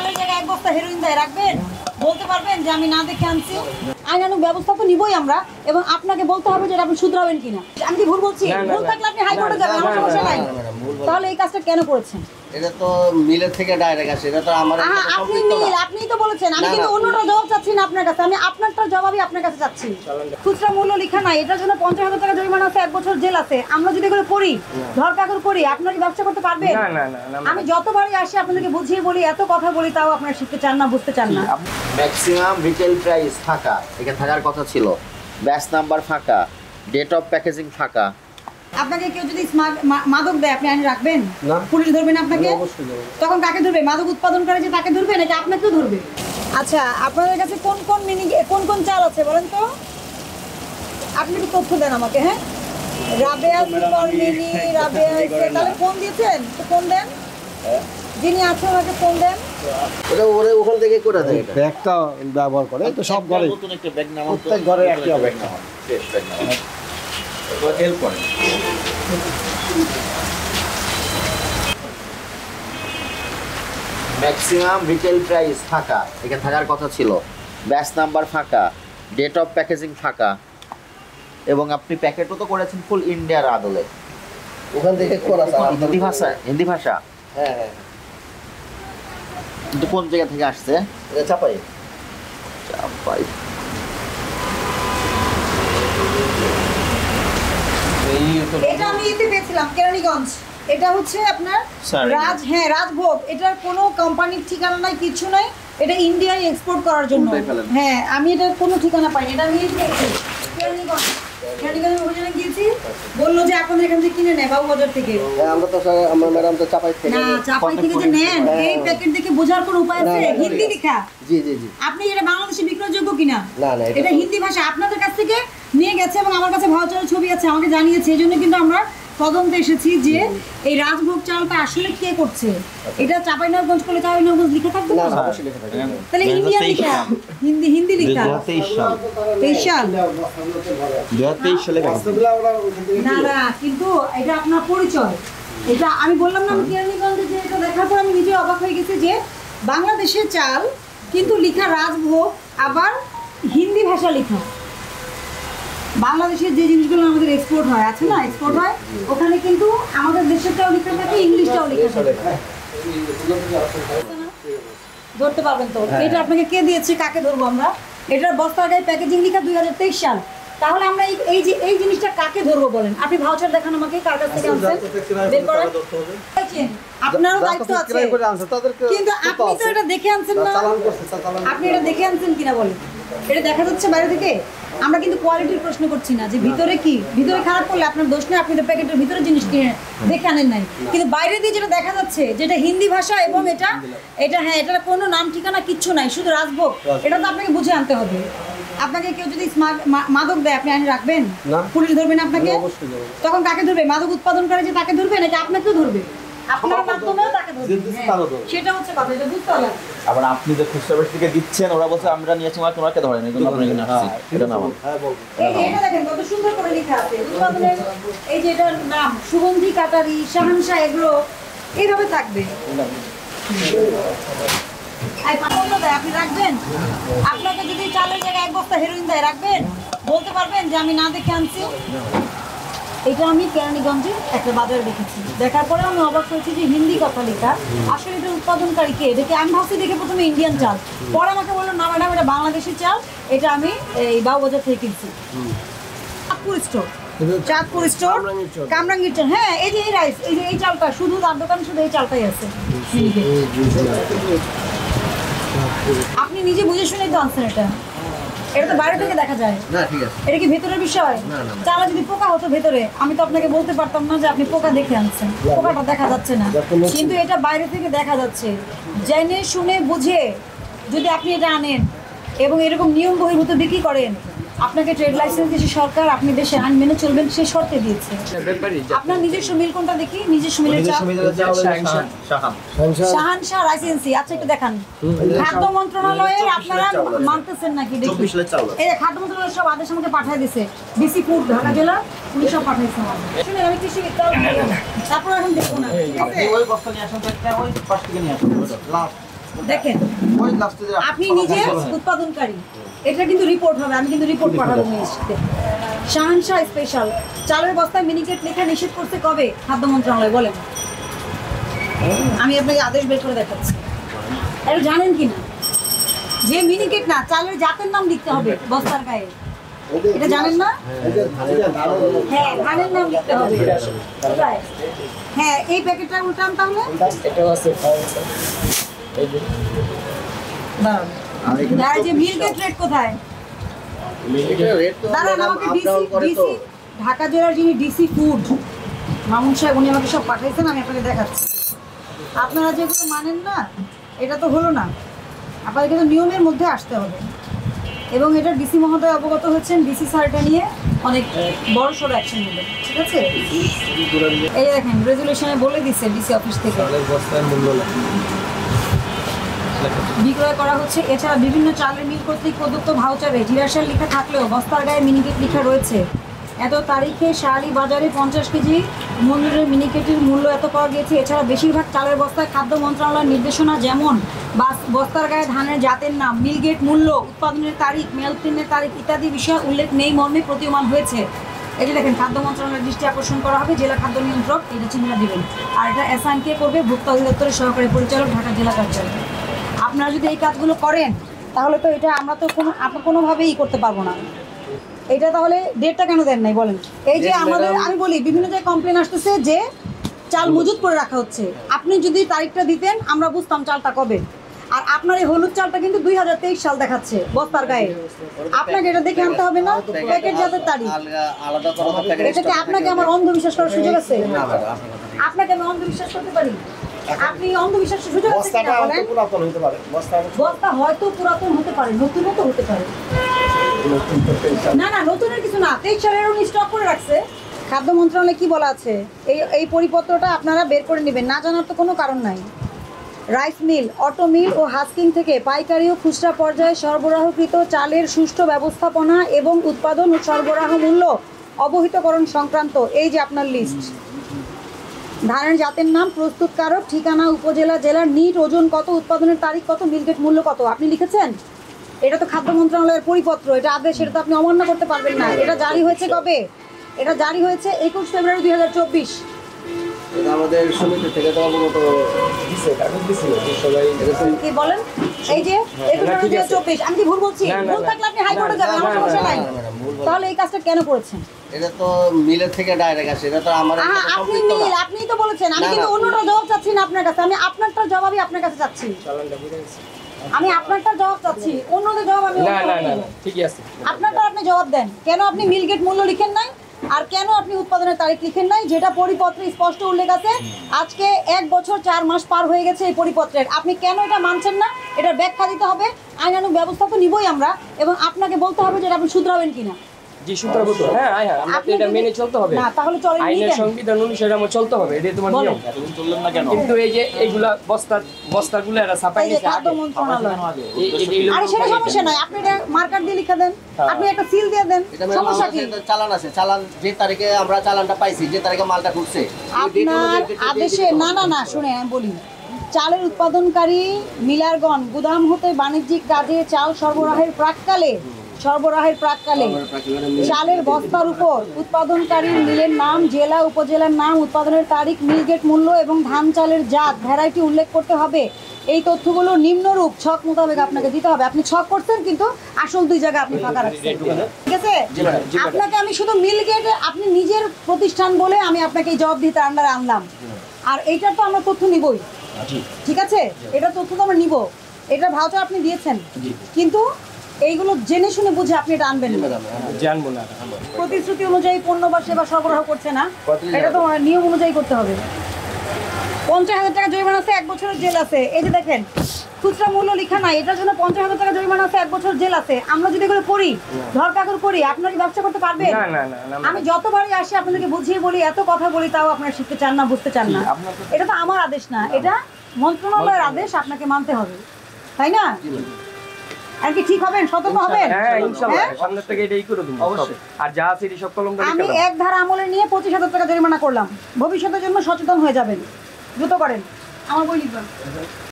চালের জায়গায় 1 বস্তা হেরোইন দেয় রাখবেন? বলতে পারবেন যে আমি না দেখে আনছি? আইনানুগ ব্যবস্থা তো নিবই আমরা, এবং আপনাকে বলতে হবে যে আপনি শুধরাবেন কিনা। আমি কি ভুল বলছি? ভুল থাকলে আপনি হাইকোর্টে যাবেন, আমার সমস্যা নাই। তাহলে এই কাজটা কেন করেছেন? এটা তো মিলের থেকে ডাইরেক্ট আসে, এটা তো আমার আপনি মিল, আপনিই তো বলেছেন। আমি কিন্তু অন্যটা জবাব চাচ্ছি না আপনার কাছে, আমি আপনারটার জবাবই আপনার কাছে চাচ্ছি। খুচরা মূল্য লেখা নাই, এটার জন্য 50,000 টাকা জরিমানা আছে, 1 বছর জেল আছে। আমরা যদি এগুলো করি, ধরপাকড় করি, আপনারা কি ব্যবসা করতে পারবেন? আমি যতবারই আসি আপনাদেরকে বুঝিয়ে বলি, এত কথা বলি, তাও আপনারা শিখতে চান না, বুঝতে চান না। ম্যাক্সিমাম রিটেল প্রাইস ফাঁকা, এখানে থাকার কথা ছিল। ব্যাচ নাম্বার ফাঁকা, ডেট অফ প্যাকেজিং ফাঁকা। আপনাকে কেউ যদি মাদক দেয়, আপনি আইন রাখবেন? পুলিশ ধরবেন আপনাকে? তখন কাকে ধরবে? মাদক উৎপাদন করে যে তাকে ধরবে, নাকি আপনাকেও ধরবে? আচ্ছা, আপনাদের কাছে কোন কোন চাল আছে বলেন তো? আপনি একটু তথ্য দেন আমাকে। হ্যাঁ, রাবেয়া সুপার মিনি, রাবেয়া তাহলে ফোন দিয়েছেন তো ফোন দেন। যিনি আছেন ওনাকে ফোন দেন। ওটা ওখান থেকে করে দেয়। ব্যাগটা ব্যবহার করে তো সব ঘরে, নতুন একটা ব্যাগ নাও, প্রত্যেক ঘরে একটা ব্যাগ নাও, ফ্রেশ ব্যাগ নাও, তো হেল্প করে। ম্যাক্সিমাম রিটেল প্রাইস ফাঁকা, এখানে থাকার কথা ছিল। ব্যাচ নাম্বার ফাঁকা, ডেট অফ প্যাকেজিং ফাঁকা, এবং আপনি প্যাকেটও তো করেছেন ফুল ইন্ডিয়ার আদলে। ওখান থেকে করা হিন্দি ভাষা। হ্যাঁ হ্যাঁ, কিন্তু কোন জায়গা থেকে আসছে? এটা চাপাই। এটা আমি এতে পেয়েছিলাম কেরানীগঞ্জ। এটা হচ্ছে আপনার রাজভোগ। এটার কোনো কোম্পানির ঠিকানা নাই, কিছু নাই। এটা ইন্ডিয়ায় এক্সপোর্ট করার জন্য। হ্যাঁ, আমি এটার কোনো ঠিকানা পাইনি, এটা আমি পেয়েছি কেরানীগঞ্জ। কেরানীগঞ্জের অভিযানে গিয়েছি, বললো যে আপনাদের এখান থেকে কিনে নেয় বাবুবাজার থেকে। আমরা তো আমার ম্যাডাম তো চাপাই থেকে না, চাপাই থেকে যে নেন, এই প্যাকেট দেখে বোঝার কোনো উপায় আছে? হিন্দি লেখা। জি জি জি। আপনি এটা বাংলাদেশে বিক্রয়যোগ্য কিনা? না না, এটা হিন্দি ভাষা। আপনাদের কাছ থেকে নিয়ে গেছে এবং আমার কাছে ভাউচারের ছবি আছে, আমাকে জানিয়েছে। এই জন্য কিন্তু আমরা তদন্তে এসেছি যে এই রাজভোগ চালটা আসলে কে করছে। এটা চাঁপাইনবাবগঞ্জ করলে চাঁপাইনবাবগঞ্জ লিখে থাকবে না? অবশ্যই লেখা থাকে। তাহলে ইন্ডিয়ান লেখা, হিন্দি লেখা। 2023 সাল। 23 সাল? 2023 সালে না না, কিন্তু এটা আপনার পরিচয়। এটা আমি বললাম না, আমি কেরানীগঞ্জে যে এটা দেখার পর আমি নিজে অবাক হয়ে গেছি যে বাংলাদেশের চাল কিন্তু লেখা রাজভোগ, আবার হিন্দি ভাষা লেখা। বাংলাদেশের যে জিনিসগুলো আমাদের এক্সপোর্ট হয়, আছে না, এক্সপোর্ট হয়, ওখানে কিন্তু আমাদের দেশেরটাও লেখা থাকে, ইংলিশটাও লেখা থাকে। ধরতে পারবেন তো? এটা আপনাকে কে দিয়েছে, কাকে ধরবো আমরা? এটার বস্তার গায়ে প্যাকেজিং লেখা 2023 সাল। তাহলে আমরা এই জিনিসটা কাকে ধরবো বলেন? আপনি ভাউচার দেখান আমাকে, কার কাছ থেকে আনছেন বের করেন। আপনারও দায়িত্ব আছে, কিন্তু আপনি তো এটা দেখে আনছেন না। আপনি এটা দেখে আনছেন কিনা বলেন? এটা দেখা যাচ্ছে বাইরে থেকে। আমরা কিন্তু কোয়ালিটির প্রশ্ন করছি না, যে ভিতরে কি, ভিতরে খারাপ করলে আপনার দোষ নেই, আপনি তো প্যাকেটের ভিতরে জিনিস কিনে দেখে আনেন নাই। কিন্তু বাইরে দিয়ে যেটা দেখা যাচ্ছে, যেটা হিন্দি ভাষা, এবং এটা হ্যাঁ, এটার কোনো নাম ঠিকানা কিচ্ছু নাই, শুধু রাজভোগ। এটা তো আপনাকে বুঝে আনতে হবে। আপনাকে কেউ যদি মাদক দেয়, আপনি আইন রাখবেন? পুলিশ ধরবেন আপনাকে? তখন কাকে ধরবে? মাদক উৎপাদন করে যে তাকে ধরবে, নাকি আপনাকেও ধরবে? আপনার মাধ্যমেও তাকে ধরবে। সেটা হচ্ছে কথা, এটা বুঝতে হবে। আবার আপনি যে খুচরা বেশি থেকে দিচ্ছেন, ওরা বলছে আমরা নিয়েছি, তোমাকে ধরেন, এগুলো আপনি এখানে আসছি, এটা নাম। এটা দেখেন কত সুন্দর করে লেখা আছে উৎপাদনের। এই যে এটার নাম সুগন্ধি কাটারি, শাহানশাহ, এগুলো এইভাবে থাকবে। আপনি রাখবেন? আপনাকে যদি চালের জায়গায় 1 বস্তা হেরোইন দেয়, রাখবেন? বলতে পারবেন যে আমি না দেখে আনছি? এটা আমি কেরানীগঞ্জে একটা বাজারে দেখেছি, দেখার পরে আমি অবাক হয়েছি যে হিন্দি কথা লেখা। আসলে এটা উৎপাদনকারী কে? এটাকে আমি ভাবছি দেখে প্রথমে ইন্ডিয়ান চাল, পরে আমাকে বললো না ম্যাডাম, এটা বাংলাদেশি চাল, এটা আমি এই বাবুবাজার থেকে কিনছি। চাঁদপুর স্টোর, কামরাঙ্গীর চাল। হ্যাঁ, এই যে এই রাইস, এই যে এই চালটা, শুধু তার দোকানে শুধু এই চালটাই আছে। আপনি নিজে বুঝে শুনেই তো আনছেন এটা। এটা তো বাইরে থেকে দেখা যায় না, ঠিক আছে? এটা কি ভেতরের বিষয়? চালা যদি পোকা হতো ভেতরে, আমি তো আপনাকে বলতে পারতাম না যে আপনি পোকা দেখে আনছেন। পোকাটা দেখা যাচ্ছে না, কিন্তু এটা বাইরে থেকে দেখা যাচ্ছে। জেনে শুনে বুঝে যদি আপনি এটা আনেন এবং এরকম নিয়ম বহির্ভূত বিক্রি করেন, আপনাকে ট্রেড লাইসেন্স দিয়েছে সরকার, আপনি দেশে আইন মেনে চলবেন, সে শর্তে দিয়েছে। আপনার নিজস্ব মিল কোনটা দেখি? নিজস্ব মিলের শাহানশাহ লাইসেন্সি। আচ্ছা, একটু দেখান। খাদ্য মন্ত্রণালয়ের আপনারা মানতেছেন নাকি দেখি? এই খাদ্য মন্ত্রণালয় সব আদেশ আমাকে পাঠিয়ে দিয়েছে, ডিসি ফুড ঢাকা জেলা, উনি সব পাঠিয়েছে আমাকে। শুনে আমি কৃষি তারপর এখন দেখবো না, ঠিক আছে? দেখেন ওই লাস্টে যে আপনি নিজে উৎপাদনকারী, এটা কিন্তু রিপোর্ট হবে, আমি কিন্তু রিপোর্ট পাঠাবো মিনিস্ট্রিতে। শাহানশাহ স্পেশাল চালের বস্তায় মিনিকেট লেখা নিষেধ করতে কবে খাদ্য মন্ত্রণালয় বলেন? আমি আপনাকে আদেশ বের করে দেখাচ্ছি। এটা জানেন কি না যে মিনিকেট না, চালের জাতের নাম লিখতে হবে বস্তার গায়ে, এটা জানেন না? হ্যাঁ, ধানের নাম লিখতে হবে। কোথায়? হ্যাঁ, এই প্যাকেটটা উল্টান তাহলে। দাঁড়ান। আর এই যে মিল্কেট রেট কোথায়? দাঁড়ান, আমাকে ডিসি ঢাকা জেলার যিনি ডিসি ফুড মামুন সাহেব, উনি আমাকে সব পাঠাইছেন, আমি আপনাকে দেখাচ্ছি। আপনারা যেগুলো মানেন না, এটা তো হলো না, আপনাদেরকে তো নিয়মের মধ্যে আসতে হবে। এবং এটা ডিসি মহোদয় অবগত হচ্ছেন, ডিসি স্যার এটা নিয়ে অনেক বড় সড় অ্যাকশন নেবেন, ঠিক আছে? এই দেখেন রেজুলেশনে বলে দিচ্ছে ডিসি অফিস থেকে বিক্রয় করা হচ্ছে। এছাড়া বিভিন্ন চালের মিল কর্তৃক প্রদত্ত ভাউচারে জিরাশাল লেখা থাকলেও বস্তার গায়ে মিনিকেট লেখা রয়েছে। এত তারিখে শাহালি বাজারে 50 কেজি মজুরের মিনিকেটের মূল্য এত পাওয়া গিয়েছে। এছাড়া বেশিরভাগ চালের বস্তায় খাদ্য মন্ত্রণালয়ের নির্দেশনা, যেমন বস্তার গায়ে ধানের জাতের নাম, মিলগেট মূল্য, উৎপাদনের তারিখ, মেয়াদোত্তীর্ণের তারিখ ইত্যাদি বিষয় উল্লেখ নেই মর্মে প্রতীয়মান হয়েছে। এটা দেখেন খাদ্য মন্ত্রণালয়ের দৃষ্টি আকর্ষণ করা হবে, জেলা খাদ্য নিয়ন্ত্রক এটা চিহ্ন দিবেন। আর এটা অ্যাসাইন কে করবে? ভোক্তা অধিদপ্তরের সহকারী পরিচালক, ঢাকা জেলা কার্যালয়। আপনারা যদি এই কাজগুলো করেন তাহলে তো এটা আমরা তো কোনোভাবেই করতে পারবো না। এটা তাহলে ডেটটা কেন দেন নাই বলেন? এই যে আমাদের, আমি বলি বিভিন্ন জায়গায় কমপ্লেন আসতেছে যে চাল মজুত করে রাখা হচ্ছে। আপনি যদি তারিখটা দিতেন আমরা বুঝতাম চালটা কবে। আর আপনার এই হলুদ চালটা কিন্তু 2023 সাল দেখাচ্ছে বস্তার গায়ে। আপনাকে এটা দেখে আনতে হবে না প্যাকেট জাতের তারিখ। আলাদা করা তো প্যাকেট। এটাকে আপনাকে আমার অন্ধবিশ্বাস করার সুযোগ আছে? আপনাকে আমি অন্ধবিশ্বাস করতে পারি? আপনি অন্ধবিশ্বাসের সুযোগ আছে কিনা বলেন? পুরাতন হতে পারে বস্তা হয়তো পুরাতন হতে পারে, নতুনও তো হতে পারে। না না, নতুনের কিছু না, 23 সালের উনি স্টক করে রাখছে। খাদ্য মন্ত্রণালয়ে কি বলা আছে এই পরিপত্রটা আপনারা বের করে নেবেন, না জানার তো কোনো কারণ নাই। রাইস মিল, অটো মিল ও হাস্কিং থেকে পাইকারি ও খুচরা পর্যায়ে সরবরাহকৃত চালের সুষ্ঠু ব্যবস্থাপনা এবং উৎপাদন ও সরবরাহ মূল্য অবহিতকরণ সংক্রান্ত এই যে আপনার লিস্ট। ধানের জাতের নাম, প্রস্তুতকারক, ঠিকানা, উপজেলা, জেলার নিট, ওজন কত, উৎপাদনের তারিখ কত, মিলগেট মূল্য কত, আপনি লিখেছেন? এটা তো খাদ্য মন্ত্রণালয়ের পরিপত্র, এটা আদেশ, এটা তো আপনি অমান্য করতে পারবেন না। এটা জারি হয়েছে কবে? এটা জারি হয়েছে 21 ফেব্রুয়ারি 2024। এটা আমাদের সমিতি থেকে তো অবগত দিছে, কাগজ দিছিল যে সবাই কি বলেন? এই যে 21 ফেব্রুয়ারি 2024, আমি কি ভুল বলছি? ভুল থাকলে আপনি হাইকোর্টে যাবেন, আমার সমস্যা নাই। তাহলে এই কাজটা কেন করেছেন? এটা তো মিলের থেকে ডাইরেক্ট আসে, এটা তো আমার আপনি মিল, আপনিই তো বলেছেন। আমি কিন্তু অন্যটা জবাব চাচ্ছি না আপনার কাছে, আমি আপনারটার জবাবই আপনার কাছে চাচ্ছি। আমি আপনারটার জবাব চাচ্ছি, অন্যদের জবাব আমি ঠিকই আছে। আপনারটা আপনি জবাব দেন। কেন আপনি মিলগেট মূল্য লিখেন নাই আর কেন আপনি উৎপাদনের তারিখ লিখেন নাই, যেটা পরিপত্রে স্পষ্ট উল্লেখ আছে? আজকে 1 বছর 4 মাস পার হয়ে গেছে এই পরিপত্রের, আপনি কেন এটা মানছেন না? এটার ব্যাখ্যা দিতে হবে, আইনানুগ ব্যবস্থা তো নিবই আমরা, এবং আপনাকে বলতে হবে যে আপনি শুধরাবেন কিনা। জি সূত্রগত, হ্যাঁ হ্যাঁ, আমরা এটা মেনে চলতে হবে। না তাহলে চলেন নি আইনের কেন? সংবিধান অনুসারে আমরা চলতে হবে, এটাই তোমার নিয়ম। এতদিন চললেন না কেন? কিন্তু এই যে এইগুলা বস্তাগুলো এরা ছাপাই এই যে নিয়েছে খাদ্য আগে। মন্ত্রণালয়, এইগুলো আরে সেটা সমস্যা নাই, আপনি এটা মার্কার দিয়ে লিখে দেন, আপনি একটা সিল দিয়ে দেন, সমস্যা কি? চালান আছে, চালান যে তারিখে আমরা চালানটা পাইছি, যে তারিখে মালটা ঢুকছে আপনার আদেশে না না না, শুনে আমি বলি, চালের উৎপাদনকারী মিলারগণ গুদাম হতে বাণিজ্যিক কাজে চাল সরবরাহের প্রাক্কালে চালের বস্তার উপর উৎপাদনকারীর মিলের নাম, জেলা, উপজেলার নাম, উৎপাদনের তারিখ, মিলগেট মূল্য এবং ধান চালের জাত, ভ্যারাইটি উল্লেখ করতে হবে। এই তথ্যগুলো নিম্নরূপ ছক মোতাবেক আপনাকে দিতে হবে। আপনি ছক করছেন কিন্তু আসল 2 জায়গা আপনি ফাঁকা রাখছেন, ঠিক আছে? আপনাকে আমি শুধু মিলগেট, আপনি নিজের প্রতিষ্ঠান বলে আমি আপনাকে এই জবাব দিতে আন্ডারে আনলাম, আর এইটার তো আমরা তথ্য নিবই, ঠিক আছে? এটা তথ্য তো আমরা নিব, এটা ভাউচার আপনি দিয়েছেন, কিন্তু এইগুলো জেনে শুনে বুঝে আপনি এটা আনবেন না। জানবো না, প্রতিশ্রুতি অনুযায়ী পণ্য বা সেবা সরবরাহ করছে না, এটা তো নিয়ম অনুযায়ী করতে হবে। 50,000 টাকা জরিমানা আছে, 1 বছরের জেল আছে। এই যে দেখেন খুচরা মূল্য লেখা নাই, এটার জন্য 50,000 টাকা জরিমানা আছে, 1 বছর জেল আছে। আমরা যদি এগুলো করি, ধরপাকড় করি, আপনারা কি ব্যবসা করতে পারবেন? না না না, আমি যতবারই আসি আপনাদেরকে বুঝিয়ে বলি, এত কথা বলি, তাও আপনারা শিখতে চান না, বুঝতে চান না। এটা তো আমার আদেশ না, এটা মন্ত্রণালয়ের আদেশ, আপনাকে মানতে হবে, তাই না? আর কি ঠিক হবেন, সতর্ক হবেন? হ্যাঁ ইনশাআল্লাহ, সামনে থেকে এটাই করে দেব অবশ্যই। আর যা আছে এই সব কলম আমি 1 ধারা আমলে নিয়ে 25,000 টাকা জরিমানা করলাম। ভবিষ্যতের জন্য সচেতন হয়ে যাবেন, দ্রুত করেন। আমার বই লিখবেন।